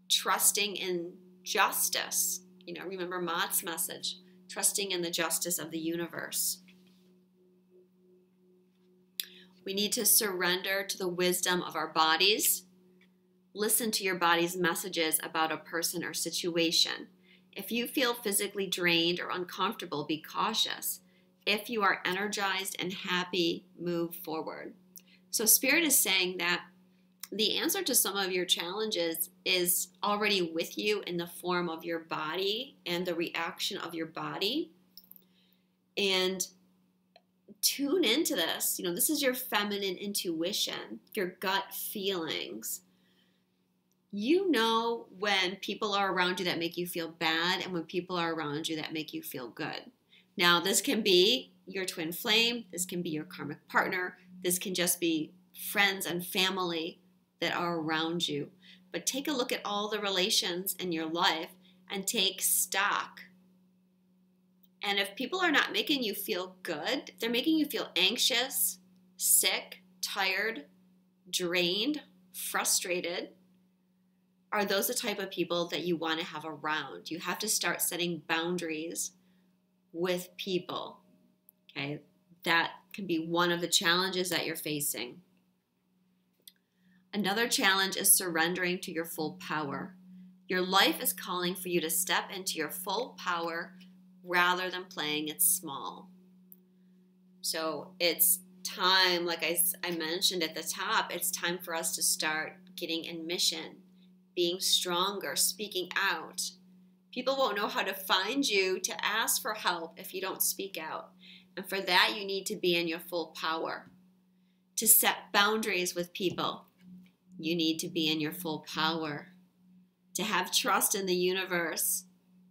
[SPEAKER 1] trusting in justice. You know, remember Mott's message, trusting in the justice of the universe. We need to surrender to the wisdom of our bodies. Listen to your body's messages about a person or situation. If you feel physically drained or uncomfortable, be cautious. If you are energized and happy, move forward. So Spirit is saying that the answer to some of your challenges is already with you in the form of your body and the reaction of your body. And tune into this. You know, this is your feminine intuition, your gut feelings. You know when people are around you that make you feel bad and when people are around you that make you feel good. Now, this can be your twin flame. This can be your karmic partner. This can just be friends and family that are around you. But take a look at all the relations in your life and take stock. And if people are not making you feel good, if they're making you feel anxious, sick, tired, drained, frustrated, are those the type of people that you want to have around? You have to start setting boundaries with people. Okay, that can be one of the challenges that you're facing. Another challenge is surrendering to your full power. Your life is calling for you to step into your full power rather than playing it small. So it's time, like I mentioned at the top, it's time for us to start getting in mission, being stronger, speaking out. People won't know how to find you to ask for help if you don't speak out. And for that, you need to be in your full power. To set boundaries with people, you need to be in your full power. To have trust in the universe,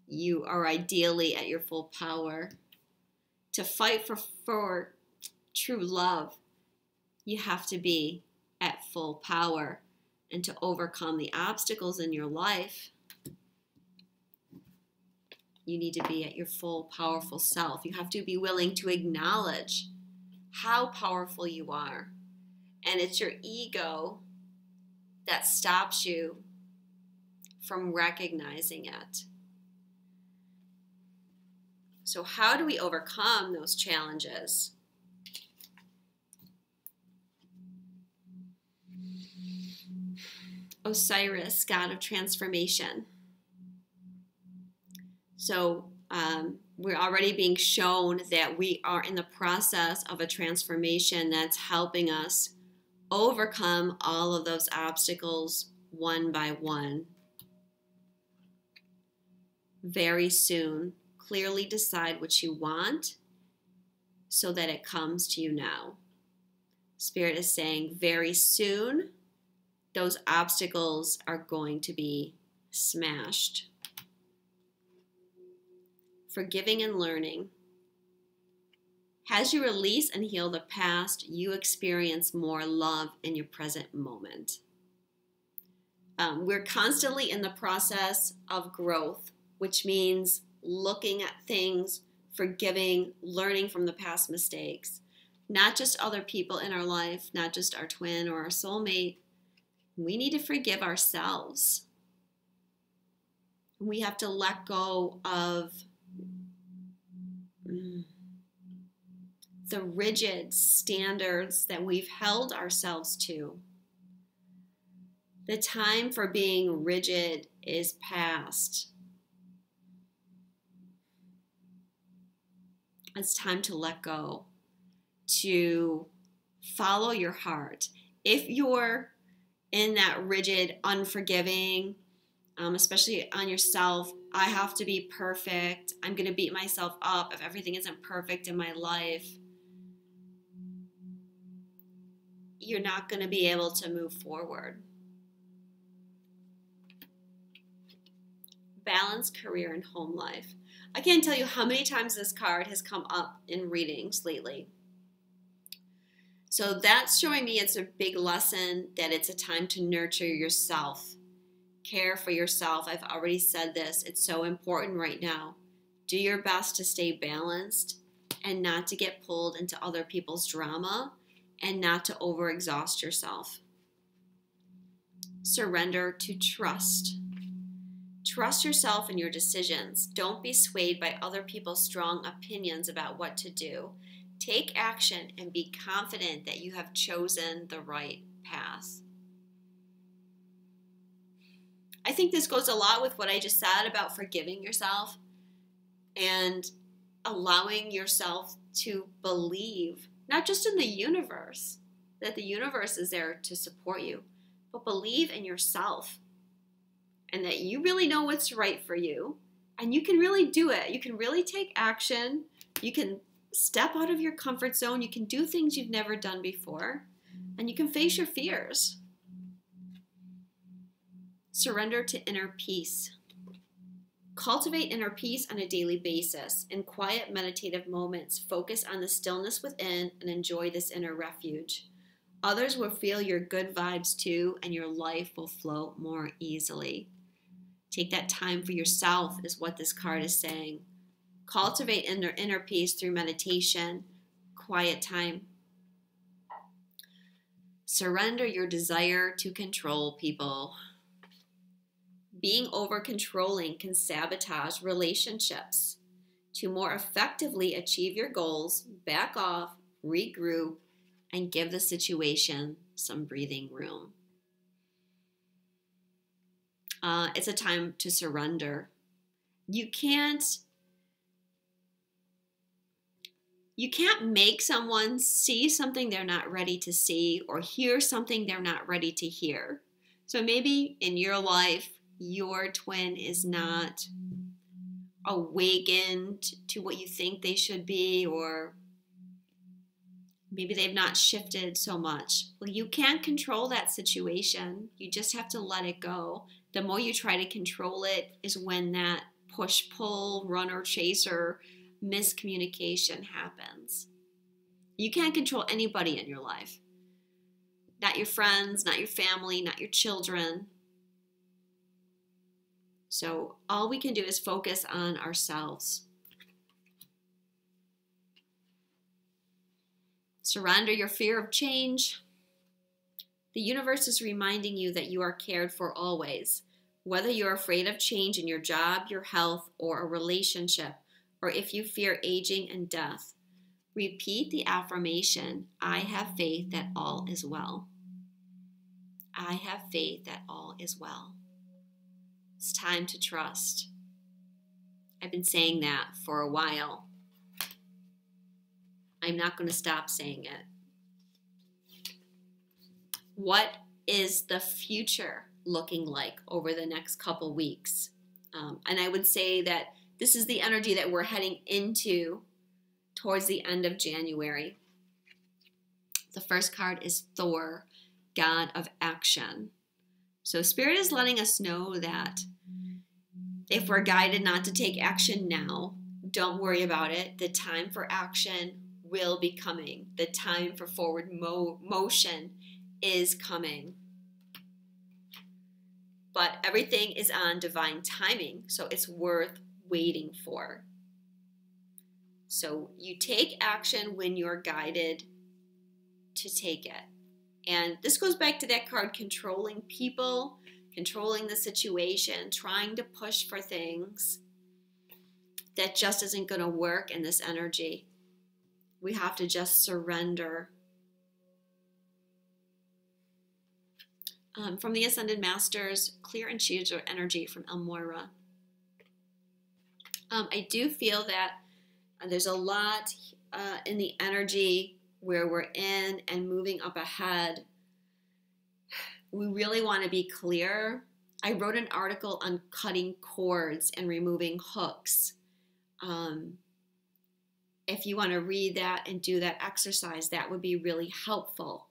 [SPEAKER 1] you are ideally at your full power. To fight for true love, you have to be at full power. And to overcome the obstacles in your life, you need to be at your full, powerful self. You have to be willing to acknowledge how powerful you are. And it's your ego that stops you from recognizing it. So how do we overcome those challenges? Osiris, god of transformation. So we're already being shown that we are in the process of a transformation that's helping us overcome all of those obstacles one by one. Very soon, clearly decide what you want so that it comes to you now. Spirit is saying very soon, those obstacles are going to be smashed. Forgiving and learning. As you release and heal the past, you experience more love in your present moment. We're constantly in the process of growth, which means looking at things, forgiving, learning from the past mistakes. Not just other people in our life, not just our twin or our soulmate. We need to forgive ourselves. We have to let go of the rigid standards that we've held ourselves to. The time for being rigid is past. It's time to let go, to follow your heart. If you're in that rigid, unforgiving, especially on yourself, I have to be perfect, I'm going to beat myself up if everything isn't perfect in my life, you're not going to be able to move forward. Balance, career, and home life. I can't tell you how many times this card has come up in readings lately. So that's showing me it's a big lesson that it's a time to nurture yourself. Care for yourself. I've already said this. It's so important right now. Do your best to stay balanced and not to get pulled into other people's drama and not to overexhaust yourself. Surrender to trust. Trust yourself in your decisions. Don't be swayed by other people's strong opinions about what to do. Take action and be confident that you have chosen the right path. I think this goes a lot with what I just said about forgiving yourself and allowing yourself to believe, not just in the universe, that the universe is there to support you, but believe in yourself and that you really know what's right for you and you can really do it. You can really take action. You can step out of your comfort zone. You can do things you've never done before and you can face your fears. Surrender to inner peace. Cultivate inner peace on a daily basis. In quiet meditative moments, focus on the stillness within and enjoy this inner refuge. Others will feel your good vibes too, and your life will flow more easily. Take that time for yourself is what this card is saying. Cultivate inner peace through meditation, quiet time. Surrender your desire to control people. Being over-controlling can sabotage relationships. To more effectively achieve your goals, back off, regroup, and give the situation some breathing room. It's a time to surrender. You can't make someone see something they're not ready to see or hear something they're not ready to hear. So maybe in your life, your twin is not awakened to what you think they should be, or maybe they've not shifted so much. Well, you can't control that situation. You just have to let it go. The more you try to control it is when that push-pull, runner-chaser miscommunication happens. You can't control anybody in your life. Not your friends, not your family, not your children. So all we can do is focus on ourselves. Surrender your fear of change. The universe is reminding you that you are cared for always. Whether you're afraid of change in your job, your health, or a relationship, or if you fear aging and death, repeat the affirmation, I have faith that all is well. I have faith that all is well. It's time to trust. I've been saying that for a while. I'm not going to stop saying it. What is the future looking like over the next couple weeks? And I would say that this is the energy that we're heading into towards the end of January. The first card is Thor, God of Action. So Spirit is letting us know that if we're guided not to take action now, don't worry about it. The time for action will be coming. The time for forward motion is coming. But everything is on divine timing, so it's worth waiting for. So you take action when you're guided to take it. And this goes back to that card, controlling people, controlling the situation, trying to push for things. That just isn't going to work in this energy. We have to just surrender. From the Ascended Masters, clear and shield your energy from El Moira. I do feel that there's a lot in the energy where we're in and moving up ahead. We really want to be clear. I wrote an article on cutting cords and removing hooks. If you want to read that and do that exercise, that would be really helpful.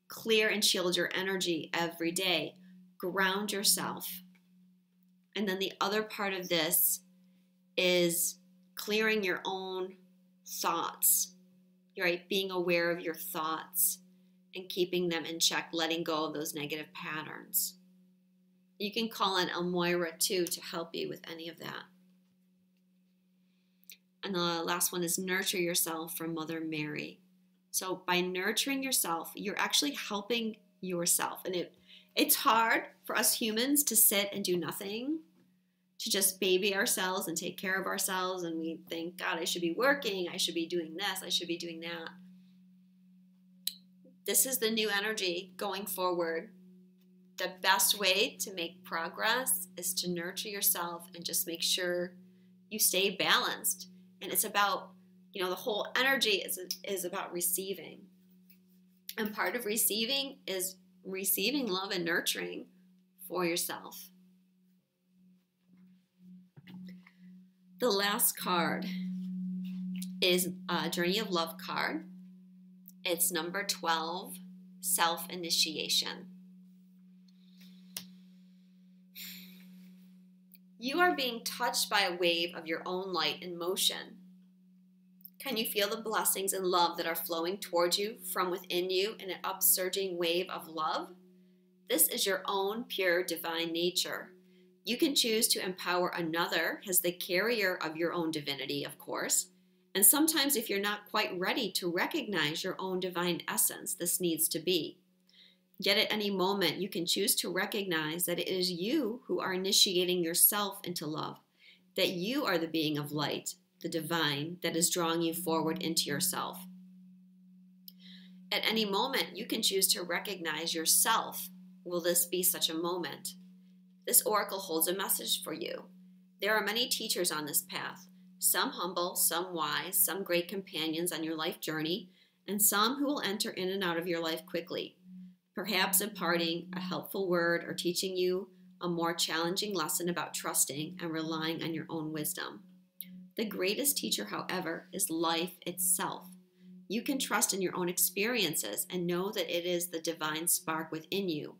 [SPEAKER 1] Clear and shield your energy every day. Ground yourself. And then the other part of this is clearing your own thoughts, right? Being aware of your thoughts and keeping them in check, letting go of those negative patterns. You can call on El Moira too to help you with any of that. And the last one is nurture yourself from Mother Mary. So by nurturing yourself, you're actually helping yourself. And it's hard for us humans to sit and do nothing, to just baby ourselves and take care of ourselves. And we think, God, I should be working. I should be doing this. I should be doing that. This is the new energy going forward. The best way to make progress is to nurture yourself and just make sure you stay balanced. And it's about, the whole energy is about receiving. And part of receiving is receiving love and nurturing for yourself. The last card is a Journey of Love card. It's number 12, Self-Initiation. You are being touched by a wave of your own light and motion. Can you feel the blessings and love that are flowing towards you from within you in an upsurging wave of love? This is your own pure divine nature. You can choose to empower another as the carrier of your own divinity, of course. And sometimes if you're not quite ready to recognize your own divine essence, this needs to be. Yet at any moment, you can choose to recognize that it is you who are initiating yourself into love, that you are the being of light, the divine, that is drawing you forward into yourself. At any moment, you can choose to recognize yourself. Will this be such a moment? This oracle holds a message for you. There are many teachers on this path, some humble, some wise, some great companions on your life journey, and some who will enter in and out of your life quickly, perhaps imparting a helpful word or teaching you a more challenging lesson about trusting and relying on your own wisdom. The greatest teacher, however, is life itself. You can trust in your own experiences and know that it is the divine spark within you,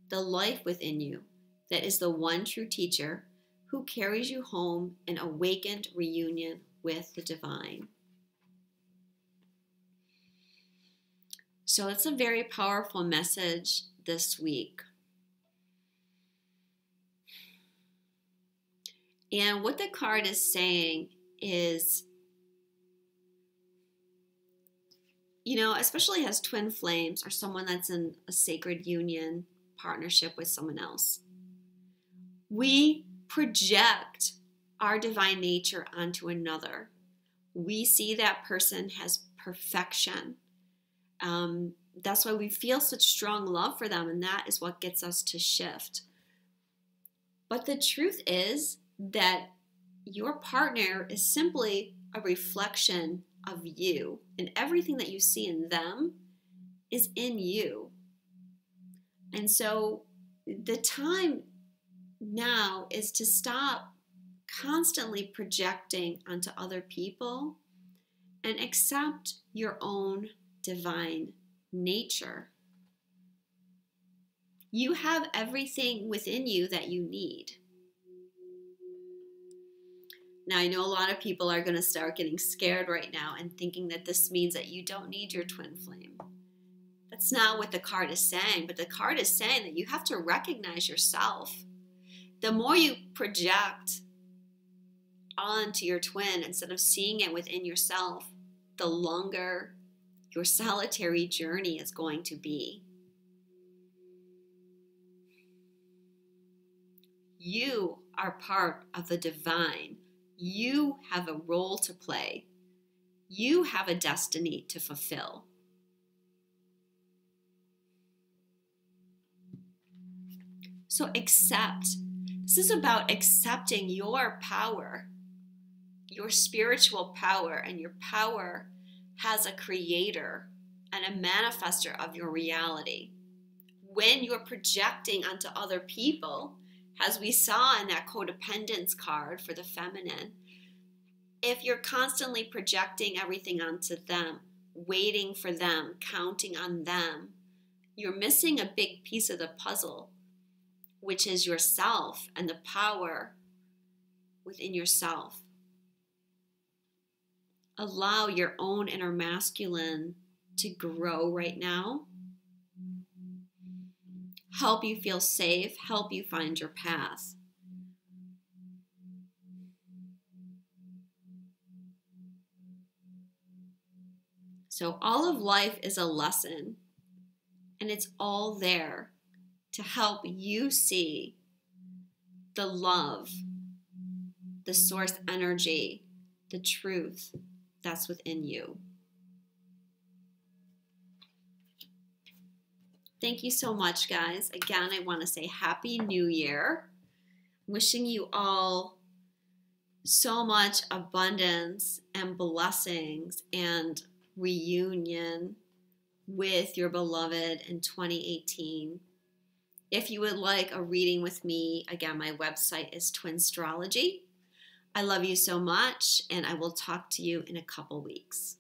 [SPEAKER 1] the life within you, that is the one true teacher who carries you home in awakened reunion with the divine. So it's a very powerful message this week. And what the card is saying is, especially as twin flames or someone that's in a sacred union partnership with someone else, we project our divine nature onto another. We see that person as perfection. That's why we feel such strong love for them, and that is what gets us to shift. But the truth is that your partner is simply a reflection of you, and everything that you see in them is in you. And so the time now is to stop constantly projecting onto other people and accept your own divine nature. You have everything within you that you need. Now, I know a lot of people are going to start getting scared right now and thinking that this means that you don't need your twin flame. That's not what the card is saying, but the card is saying that you have to recognize yourself. The more you project onto your twin instead of seeing it within yourself, the longer your solitary journey is going to be. You are part of the divine. You have a role to play. You have a destiny to fulfill. So accept. This is about accepting your power, your spiritual power, and your power has a creator and a manifester of your reality. When you're projecting onto other people, as we saw in that codependence card for the feminine, if you're constantly projecting everything onto them, waiting for them, counting on them, you're missing a big piece of the puzzle, which is yourself and the power within yourself. Allow your own inner masculine to grow right now. Help you feel safe, help you find your path. So all of life is a lesson, and it's all there to help you see the love, the source energy, the truth that's within you. Thank you so much, guys. Again, I want to say Happy New Year. Wishing you all so much abundance and blessings and reunion with your beloved in 2018. If you would like a reading with me, again, my website is Twinstrology. I love you so much, and I will talk to you in a couple weeks.